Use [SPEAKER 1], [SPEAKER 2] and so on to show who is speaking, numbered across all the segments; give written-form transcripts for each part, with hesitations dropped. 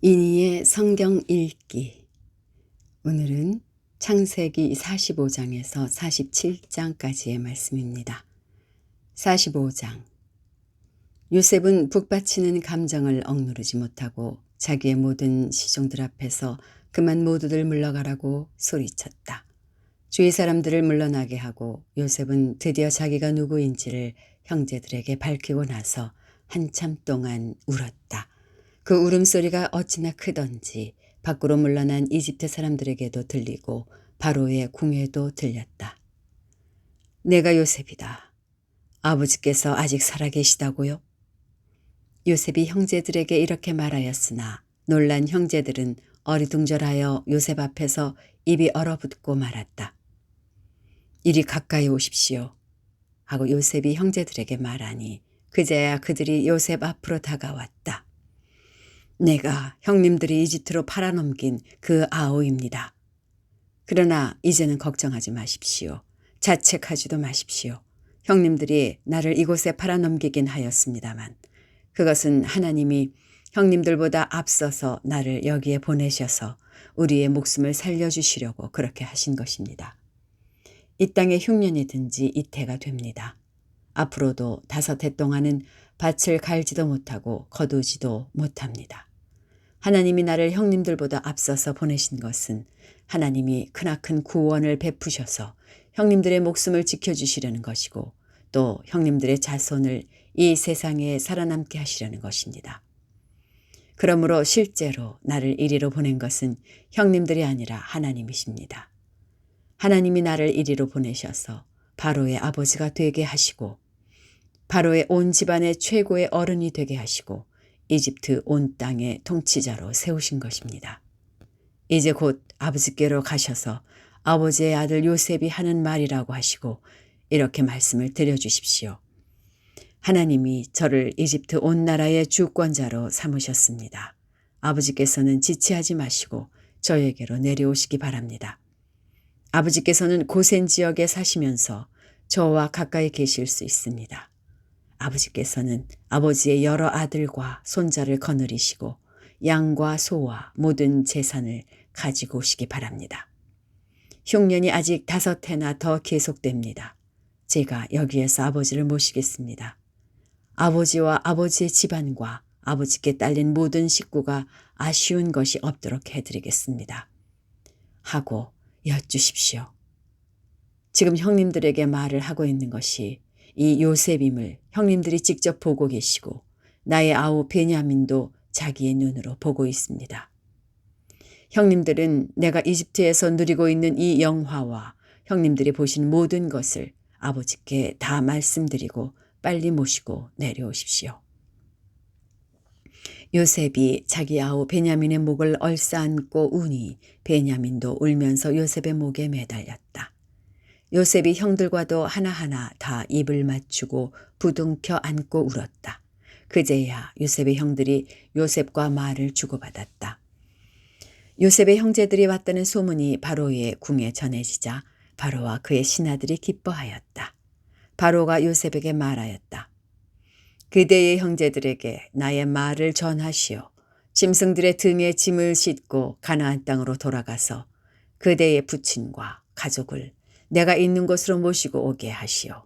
[SPEAKER 1] 이니의 성경 읽기. 오늘은 창세기 45장에서 47장까지의 말씀입니다. 45장. 요셉은 북받치는 감정을 억누르지 못하고 자기의 모든 시종들 앞에서 그만 모두들 물러가라고 소리쳤다. 주위 사람들을 물러나게 하고 요셉은 드디어 자기가 누구인지를 형제들에게 밝히고 나서 한참 동안 울었다. 그 울음소리가 어찌나 크던지 밖으로 물러난 이집트 사람들에게도 들리고 바로의 궁에도 들렸다. 내가 요셉이다. 아버지께서 아직 살아계시다고요? 요셉이 형제들에게 이렇게 말하였으나 놀란 형제들은 어리둥절하여 요셉 앞에서 입이 얼어붙고 말았다. 이리 가까이 오십시오. 하고 요셉이 형제들에게 말하니 그제야 그들이 요셉 앞으로 다가왔다. 내가 형님들이 이집트로 팔아넘긴 그 아우입니다. 그러나 이제는 걱정하지 마십시오. 자책하지도 마십시오. 형님들이 나를 이곳에 팔아넘기긴 하였습니다만 그것은 하나님이 형님들보다 앞서서 나를 여기에 보내셔서 우리의 목숨을 살려주시려고 그렇게 하신 것입니다. 이 땅에 흉년이 든 지 이태가 됩니다. 앞으로도 5해 동안은 밭을 갈지도 못하고 거두지도 못합니다. 하나님이 나를 형님들보다 앞서서 보내신 것은 하나님이 크나큰 구원을 베푸셔서 형님들의 목숨을 지켜주시려는 것이고 또 형님들의 자손을 이 세상에 살아남게 하시려는 것입니다. 그러므로 실제로 나를 이리로 보낸 것은 형님들이 아니라 하나님이십니다. 하나님이 나를 이리로 보내셔서 바로의 아버지가 되게 하시고 바로의 온 집안의 최고의 어른이 되게 하시고 이집트 온 땅의 통치자로 세우신 것입니다. 이제 곧 아버지께로 가셔서 아버지의 아들 요셉이 하는 말이라고 하시고 이렇게 말씀을 드려주십시오. 하나님이 저를 이집트 온 나라의 주권자로 삼으셨습니다. 아버지께서는 지체하지 마시고 저에게로 내려오시기 바랍니다. 아버지께서는 고센 지역에 사시면서 저와 가까이 계실 수 있습니다. 아버지께서는 아버지의 여러 아들과 손자를 거느리시고 양과 소와 모든 재산을 가지고 오시기 바랍니다. 흉년이 아직 5해나 더 계속됩니다. 제가 여기에서 아버지를 모시겠습니다. 아버지와 아버지의 집안과 아버지께 딸린 모든 식구가 아쉬운 것이 없도록 해드리겠습니다. 하고 여쭈십시오. 지금 형님들에게 말을 하고 있는 것이 이 요셉임을 형님들이 직접 보고 계시고 나의 아우 베냐민도 자기의 눈으로 보고 있습니다. 형님들은 내가 이집트에서 누리고 있는 이 영화와 형님들이 보신 모든 것을 아버지께 다 말씀드리고 빨리 모시고 내려오십시오. 요셉이 자기 아우 베냐민의 목을 얼싸안고 우니 베냐민도 울면서 요셉의 목에 매달렸다. 요셉이 형들과도 하나하나 다 입을 맞추고 부둥켜 안고 울었다. 그제야 요셉의 형들이 요셉과 말을 주고받았다. 요셉의 형제들이 왔다는 소문이 바로의 궁에 전해지자 바로와 그의 신하들이 기뻐하였다. 바로가 요셉에게 말하였다. 그대의 형제들에게 나의 말을 전하시오. 짐승들의 등에 짐을 싣고 가나안 땅으로 돌아가서 그대의 부친과 가족을 내가 있는 곳으로 모시고 오게 하시오.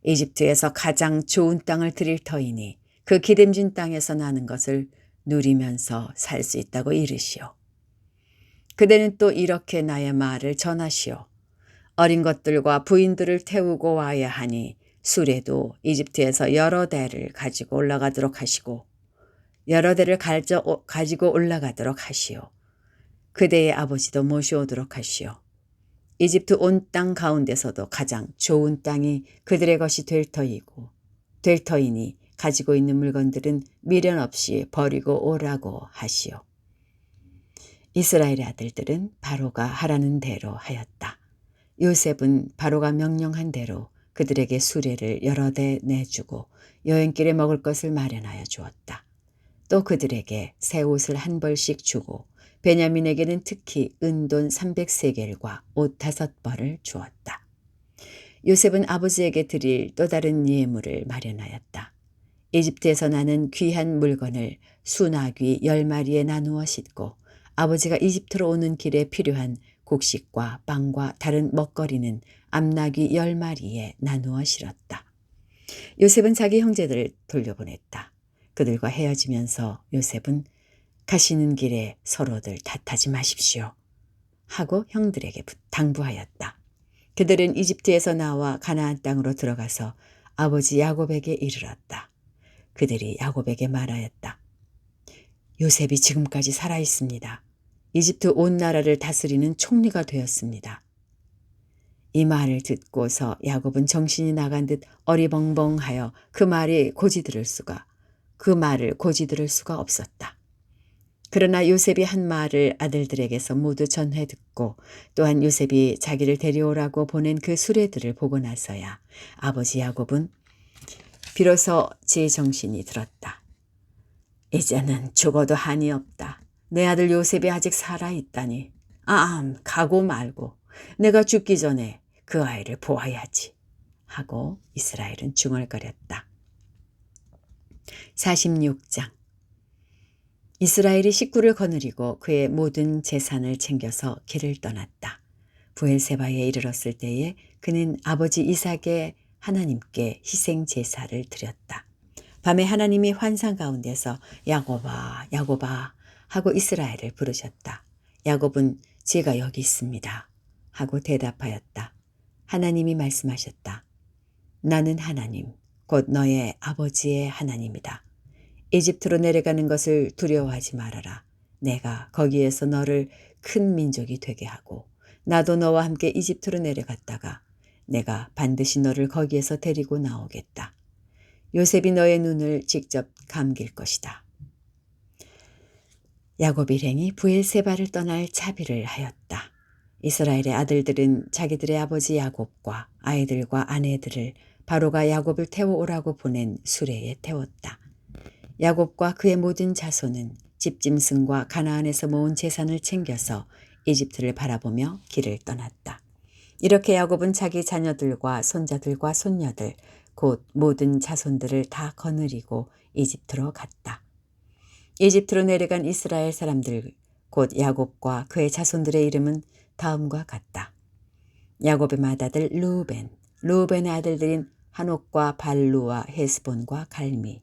[SPEAKER 1] 이집트에서 가장 좋은 땅을 드릴 터이니 그 기름진 땅에서 나는 것을 누리면서 살 수 있다고 이르시오. 그대는 또 이렇게 나의 말을 전하시오. 어린 것들과 부인들을 태우고 와야 하니 수레도 이집트에서 여러 대를 가지고 올라가도록 하시고 여러 대를 가지고 올라가도록 하시오. 그대의 아버지도 모셔오도록 하시오. 이집트 온 땅 가운데서도 가장 좋은 땅이 그들의 것이 될 터이니 가지고 있는 물건들은 미련 없이 버리고 오라고 하시오. 이스라엘의 아들들은 바로가 하라는 대로 하였다. 요셉은 바로가 명령한 대로 그들에게 수레를 여러 대 내주고 여행길에 먹을 것을 마련하여 주었다. 또 그들에게 새 옷을 한 벌씩 주고 베냐민에게는 특히 은돈 300세겔과 옷 5벌을 주었다. 요셉은 아버지에게 드릴 또 다른 예물을 마련하였다. 이집트에서 나는 귀한 물건을 수나귀 10마리에 나누어 싣고 아버지가 이집트로 오는 길에 필요한 곡식과 빵과 다른 먹거리는 암나귀 10마리에 나누어 실었다. 요셉은 자기 형제들을 돌려보냈다. 그들과 헤어지면서 요셉은 가시는 길에 서로들 탓하지 마십시오 하고 형들에게 당부하였다. 그들은 이집트에서 나와 가나안 땅으로 들어가서 아버지 야곱에게 이르렀다. 그들이 야곱에게 말하였다. 요셉이 지금까지 살아 있습니다. 이집트 온 나라를 다스리는 총리가 되었습니다. 이 말을 듣고서 야곱은 정신이 나간 듯 어리벙벙하여 그 말을 고지들을 수가 없었다. 그러나 요셉이 한 말을 아들들에게서 모두 전해 듣고 또한 요셉이 자기를 데려오라고 보낸 그 수레들을 보고 나서야 아버지 야곱은 비로소 제 정신이 들었다. 이제는 죽어도 한이 없다. 내 아들 요셉이 아직 살아있다니. 가고 말고 내가 죽기 전에 그 아이를 보아야지 하고 이스라엘은 중얼거렸다. 46장 이스라엘이 식구를 거느리고 그의 모든 재산을 챙겨서 길을 떠났다. 부엘세바에 이르렀을 때에 그는 아버지 이삭의 하나님께 희생 제사를 드렸다. 밤에 하나님이 환상 가운데서 야곱아 야곱아 하고 이스라엘을 부르셨다. 야곱은 제가 여기 있습니다 하고 대답하였다. 하나님이 말씀하셨다. 나는 하나님 곧 너의 아버지의 하나님이다. 이집트로 내려가는 것을 두려워하지 말아라. 내가 거기에서 너를 큰 민족이 되게 하고 나도 너와 함께 이집트로 내려갔다가 내가 반드시 너를 거기에서 데리고 나오겠다. 요셉이 너의 눈을 직접 감길 것이다. 야곱 일행이 부엘세바를 떠날 차비를 하였다. 이스라엘의 아들들은 자기들의 아버지 야곱과 아이들과 아내들을 바로가 야곱을 태워오라고 보낸 수레에 태웠다. 야곱과 그의 모든 자손은 집짐승과 가나안에서 모은 재산을 챙겨서 이집트를 바라보며 길을 떠났다. 이렇게 야곱은 자기 자녀들과 손자들과 손녀들 곧 모든 자손들을 다 거느리고 이집트로 갔다. 이집트로 내려간 이스라엘 사람들 곧 야곱과 그의 자손들의 이름은 다음과 같다. 야곱의 맏아들 루벤의 아들들인 한옥과 발루와 헤스본과 갈미,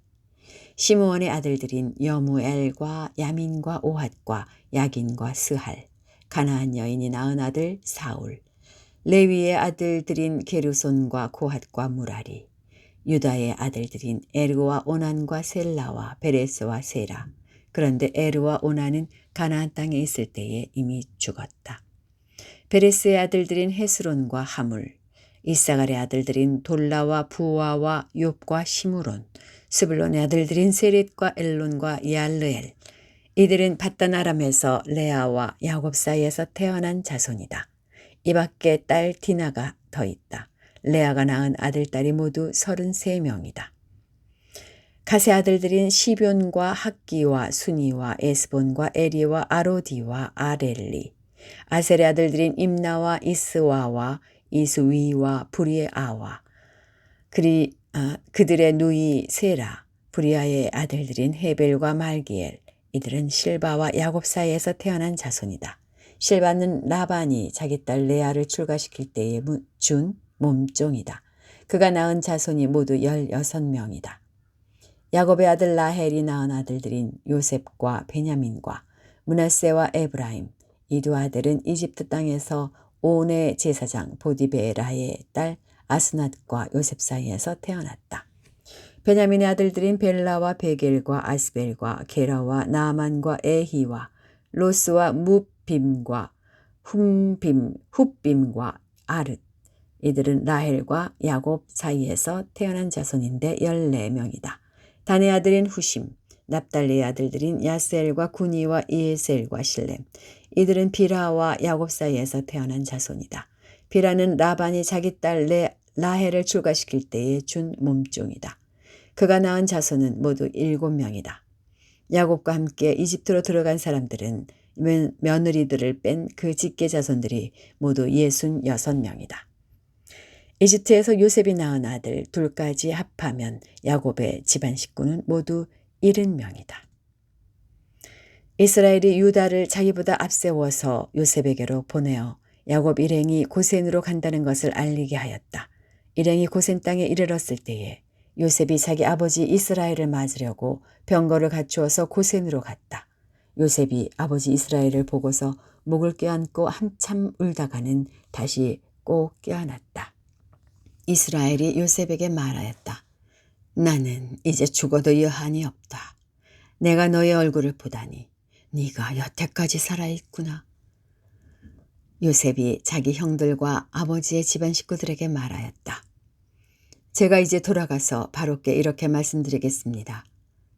[SPEAKER 1] 시므온의 아들들인 여무엘과 야민과 오핫과 야긴과 스할, 가나안 여인이 낳은 아들 사울, 레위의 아들들인 게르손과 고핫과 무라리, 유다의 아들들인 에르와 오난과 셀라와 베레스와 세라. 그런데 에르와 오난은 가나안 땅에 있을 때에 이미 죽었다. 베레스의 아들들인 헤스론과 하물, 이사갈의 아들들인 돌라와 부와와 욥과 시므론, 스불론의 아들들인 세릿과 엘론과 야르엘. 이들은 밧단 아람에서 레아와 야곱 사이에서 태어난 자손이다. 이 밖에 딸 디나가 더 있다. 레아가 낳은 아들딸이 모두 33명이다. 갓의 아들들인 시뵈과 학기와 순이와 에스본과 에리와 아로디와 아렐리. 아셀의 아들들인 임나와 이스와와 이스위와 브리아와 그들의 누이 세라. 브리아의 아들들인 헤벨과 말기엘. 이들은 실바와 야곱 사이에서 태어난 자손이다. 실바는 라반이 자기 딸 레아를 출가시킬 때에 준 몸종이다. 그가 낳은 자손이 모두 16명이다. 야곱의 아들 라헬이 낳은 아들들인 요셉과 베냐민과 므낫세와 에브라임. 이 두 아들은 이집트 땅에서 온의 제사장 보디베라의 딸 아스낫과 요셉 사이에서 태어났다. 베냐민의 아들들인 벨라와 베겔과 아스벨과 게라와 나아만과 에히와 로스와 무빔과 훗빔과 아릇. 이들은 라헬과 야곱 사이에서 태어난 자손인데 14명이다. 단의 아들인 후심, 납달리의 아들들인 야셀과 구니와 이에셀과 실렘. 이들은 비라와 야곱 사이에서 태어난 자손이다. 비라는 라반이 자기 딸 라헬을 출가시킬 때에 준 몸종이다. 그가 낳은 자손은 모두 7명이다. 야곱과 함께 이집트로 들어간 사람들은 며느리들을 뺀 그 직계 자손들이 모두 66명이다. 이집트에서 요셉이 낳은 아들 둘까지 합하면 야곱의 집안 식구는 모두 70명이다. 이스라엘이 유다를 자기보다 앞세워서 요셉에게로 보내어 야곱 일행이 고센으로 간다는 것을 알리게 하였다. 일행이 고센 땅에 이르렀을 때에 요셉이 자기 아버지 이스라엘을 맞으려고 병거를 갖추어서 고센으로 갔다. 요셉이 아버지 이스라엘을 보고서 목을 껴안고 한참 울다가는 다시 꼭 껴안았다. 이스라엘이 요셉에게 말하였다. 나는 이제 죽어도 여한이 없다. 내가 너의 얼굴을 보다니 네가 여태까지 살아있구나. 요셉이 자기 형들과 아버지의 집안 식구들에게 말하였다. 제가 이제 돌아가서 바로께 이렇게 말씀드리겠습니다.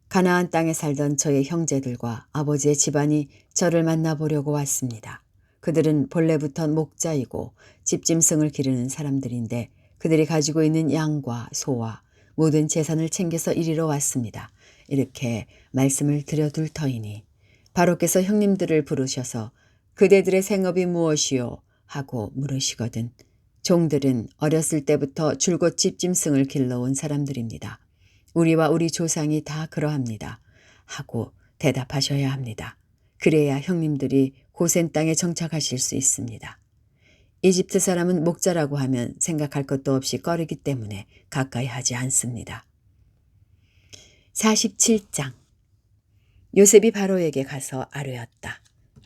[SPEAKER 1] 가나안 땅에 살던 저의 형제들과 아버지의 집안이 저를 만나보려고 왔습니다. 그들은 본래부터 목자이고 집짐승을 기르는 사람들인데 그들이 가지고 있는 양과 소와 모든 재산을 챙겨서 이리로 왔습니다. 이렇게 말씀을 드려둘 터이니 바로께서 형님들을 부르셔서 그대들의 생업이 무엇이요? 하고 물으시거든 종들은 어렸을 때부터 줄곧 집짐승을 길러온 사람들입니다. 우리와 우리 조상이 다 그러합니다. 하고 대답하셔야 합니다. 그래야 형님들이 고센 땅에 정착하실 수 있습니다. 이집트 사람은 목자라고 하면 생각할 것도 없이 꺼리기 때문에 가까이 하지 않습니다. 47장 요셉이 바로에게 가서 아뢰었다.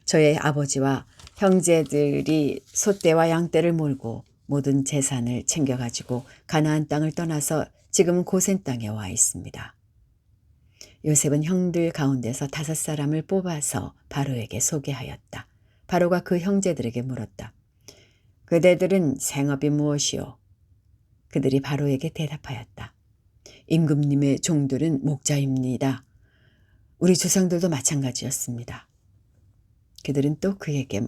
[SPEAKER 1] 저의 아버지와 형제들이 소떼와 양떼를 몰고 모든 재산을 챙겨가지고 가나안 땅을 떠나서 지금은 고센 땅에 와 있습니다. 요셉은 형들 가운데서 5사람을 뽑아서 바로에게 소개하였다. 바로가 그 형제들에게 물었다. 그대들은 생업이 무엇이요? 그들이 바로에게 대답하였다. 임금님의 종들은 목자입니다. 우리 조상들도 마찬가지였습니다. 그들은 또 그에게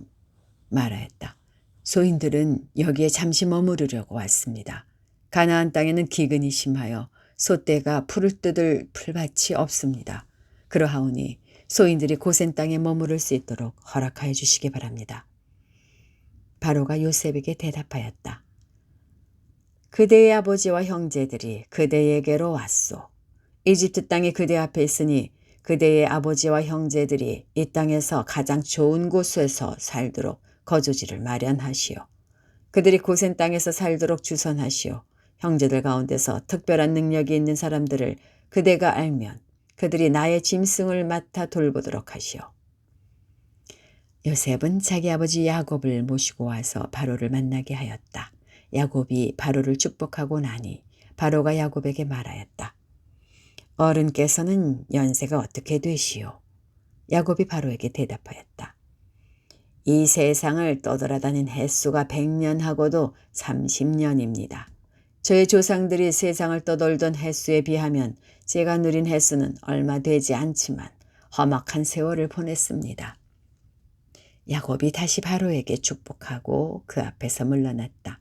[SPEAKER 1] 말하였다. 소인들은 여기에 잠시 머무르려고 왔습니다. 가나안 땅에는 기근이 심하여 소떼가 풀을 뜯을 풀밭이 없습니다. 그러하오니 소인들이 고센 땅에 머무를 수 있도록 허락하여 주시기 바랍니다. 바로가 요셉에게 대답하였다. 그대의 아버지와 형제들이 그대에게로 왔소. 이집트 땅이 그대 앞에 있으니 그대의 아버지와 형제들이 이 땅에서 가장 좋은 곳에서 살도록 거주지를 마련하시오. 그들이 고센 땅에서 살도록 주선하시오. 형제들 가운데서 특별한 능력이 있는 사람들을 그대가 알면 그들이 나의 짐승을 맡아 돌보도록 하시오. 요셉은 자기 아버지 야곱을 모시고 와서 바로를 만나게 하였다. 야곱이 바로를 축복하고 나니 바로가 야곱에게 말하였다. 어른께서는 연세가 어떻게 되시오? 야곱이 바로에게 대답하였다. 이 세상을 떠돌아다닌 횟수가 100년하고도 30년입니다. 저의 조상들이 세상을 떠돌던 횟수에 비하면 제가 누린 횟수는 얼마 되지 않지만 험악한 세월을 보냈습니다. 야곱이 다시 바로에게 축복하고 그 앞에서 물러났다.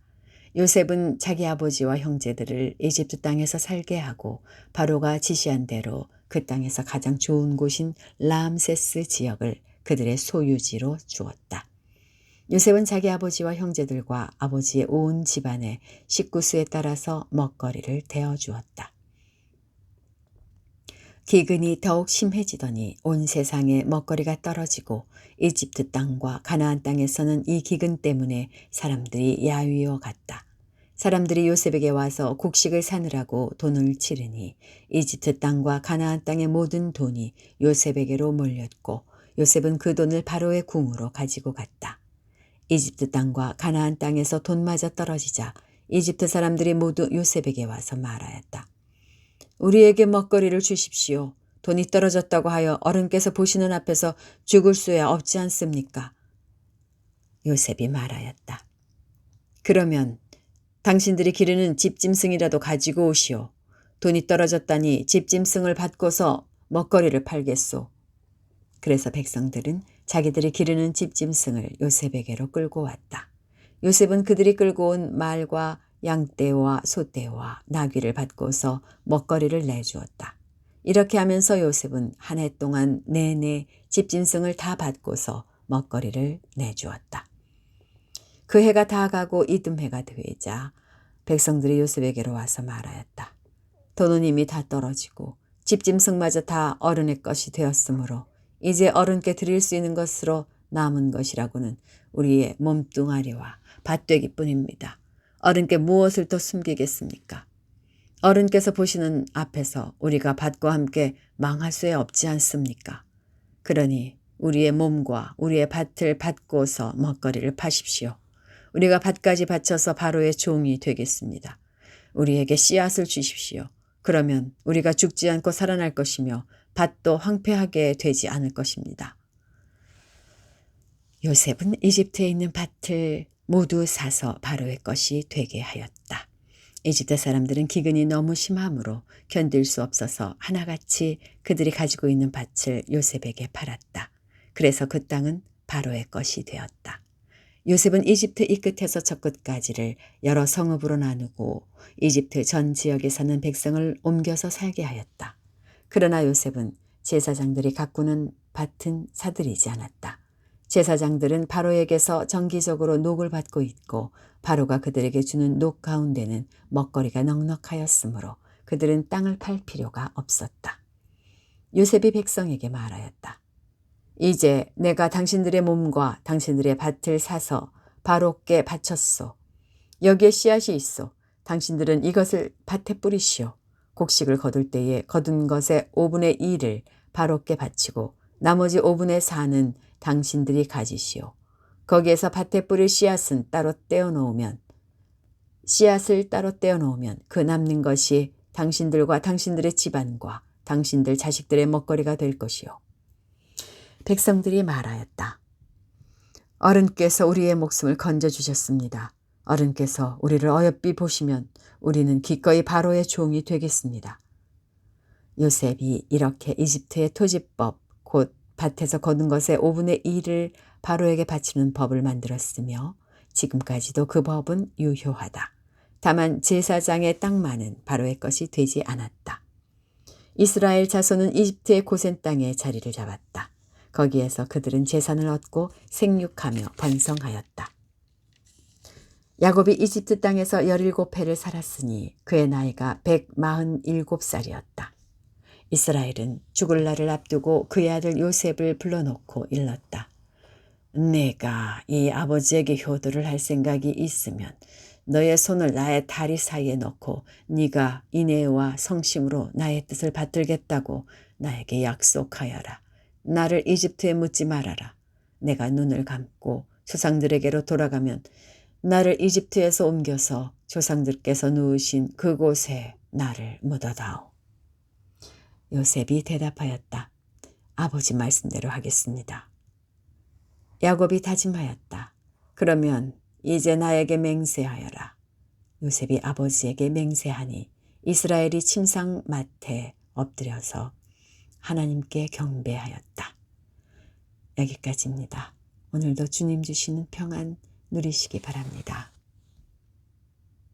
[SPEAKER 1] 요셉은 자기 아버지와 형제들을 이집트 땅에서 살게 하고 바로가 지시한 대로 그 땅에서 가장 좋은 곳인 라암세스 지역을 그들의 소유지로 주었다. 요셉은 자기 아버지와 형제들과 아버지의 온 집안의 식구수에 따라서 먹거리를 대어주었다. 기근이 더욱 심해지더니 온 세상에 먹거리가 떨어지고 이집트 땅과 가나안 땅에서는 이 기근 때문에 사람들이 야위어 갔다. 사람들이 요셉에게 와서 곡식을 사느라고 돈을 치르니 이집트 땅과 가나안 땅의 모든 돈이 요셉에게로 몰렸고 요셉은 그 돈을 바로의 궁으로 가지고 갔다. 이집트 땅과 가나안 땅에서 돈마저 떨어지자 이집트 사람들이 모두 요셉에게 와서 말하였다. 우리에게 먹거리를 주십시오. 돈이 떨어졌다고 하여 어른께서 보시는 앞에서 죽을 수야 없지 않습니까? 요셉이 말하였다. 그러면 당신들이 기르는 집짐승이라도 가지고 오시오. 돈이 떨어졌다니 집짐승을 받고서 먹거리를 팔겠소. 그래서 백성들은 자기들이 기르는 집짐승을 요셉에게로 끌고 왔다. 요셉은 그들이 끌고 온 말과 양떼와 소떼와 나귀를 받고서 먹거리를 내주었다. 이렇게 하면서 요셉은 한 해 동안 내내 집짐승을 다 받고서 먹거리를 내주었다. 그 해가 다 가고 이듬해가 되자 백성들이 요셉에게로 와서 말하였다. 돈은 이미 다 떨어지고 집짐승마저 다 어른의 것이 되었으므로 이제 어른께 드릴 수 있는 것으로 남은 것이라고는 우리의 몸뚱아리와 밭되기뿐입니다. 어른께 무엇을 더 숨기겠습니까? 어른께서 보시는 앞에서 우리가 밭과 함께 망할 수에 없지 않습니까? 그러니 우리의 몸과 우리의 밭을 밟고서 먹거리를 파십시오. 우리가 밭까지 바쳐서 바로의 종이 되겠습니다. 우리에게 씨앗을 주십시오. 그러면 우리가 죽지 않고 살아날 것이며 밭도 황폐하게 되지 않을 것입니다. 요셉은 이집트에 있는 밭을 모두 사서 바로의 것이 되게 하였다. 이집트 사람들은 기근이 너무 심하므로 견딜 수 없어서 하나같이 그들이 가지고 있는 밭을 요셉에게 팔았다. 그래서 그 땅은 바로의 것이 되었다. 요셉은 이집트 이 끝에서 저 끝까지를 여러 성읍으로 나누고 이집트 전 지역에 사는 백성을 옮겨서 살게 하였다. 그러나 요셉은 제사장들이 가꾸는 밭은 사들이지 않았다. 제사장들은 바로에게서 정기적으로 녹을 받고 있고 바로가 그들에게 주는 녹 가운데는 먹거리가 넉넉하였으므로 그들은 땅을 팔 필요가 없었다. 요셉이 백성에게 말하였다. 이제 내가 당신들의 몸과 당신들의 밭을 사서 바로께 바쳤소. 여기에 씨앗이 있어. 당신들은 이것을 밭에 뿌리시오. 곡식을 거둘 때에 거둔 것의 5분의 1을 바로께 바치고 나머지 5분의 4는 당신들이 가지시오. 거기에서 밭에 뿌릴 씨앗을 따로 떼어 놓으면 그 남는 것이 당신들과 당신들의 집안과 당신들 자식들의 먹거리가 될 것이오. 백성들이 말하였다. 어른께서 우리의 목숨을 건져주셨습니다. 어른께서 우리를 어여삐 보시면 우리는 기꺼이 바로의 종이 되겠습니다. 요셉이 이렇게 이집트의 토지법 곧 밭에서 거둔 것의 5분의 1을 바로에게 바치는 법을 만들었으며 지금까지도 그 법은 유효하다. 다만 제사장의 땅만은 바로의 것이 되지 않았다. 이스라엘 자손은 이집트의 고센 땅에 자리를 잡았다. 거기에서 그들은 재산을 얻고 생육하며 번성하였다. 야곱이 이집트 땅에서 17해를 살았으니 그의 나이가 147살이었다. 이스라엘은 죽을 날을 앞두고 그의 아들 요셉을 불러놓고 일렀다. 내가 이 아버지에게 효도를 할 생각이 있으면 너의 손을 나의 다리 사이에 넣고 네가 인애와 성심으로 나의 뜻을 받들겠다고 나에게 약속하여라. 나를 이집트에 묻지 말아라. 내가 눈을 감고 조상들에게로 돌아가면 나를 이집트에서 옮겨서 조상들께서 누우신 그곳에 나를 묻어다오. 요셉이 대답하였다. 아버지 말씀대로 하겠습니다. 야곱이 다짐하였다. 그러면 이제 나에게 맹세하여라. 요셉이 아버지에게 맹세하니 이스라엘이 침상맡에 엎드려서 하나님께 경배하였다. 여기까지입니다. 오늘도 주님 주시는 평안 누리시기 바랍니다.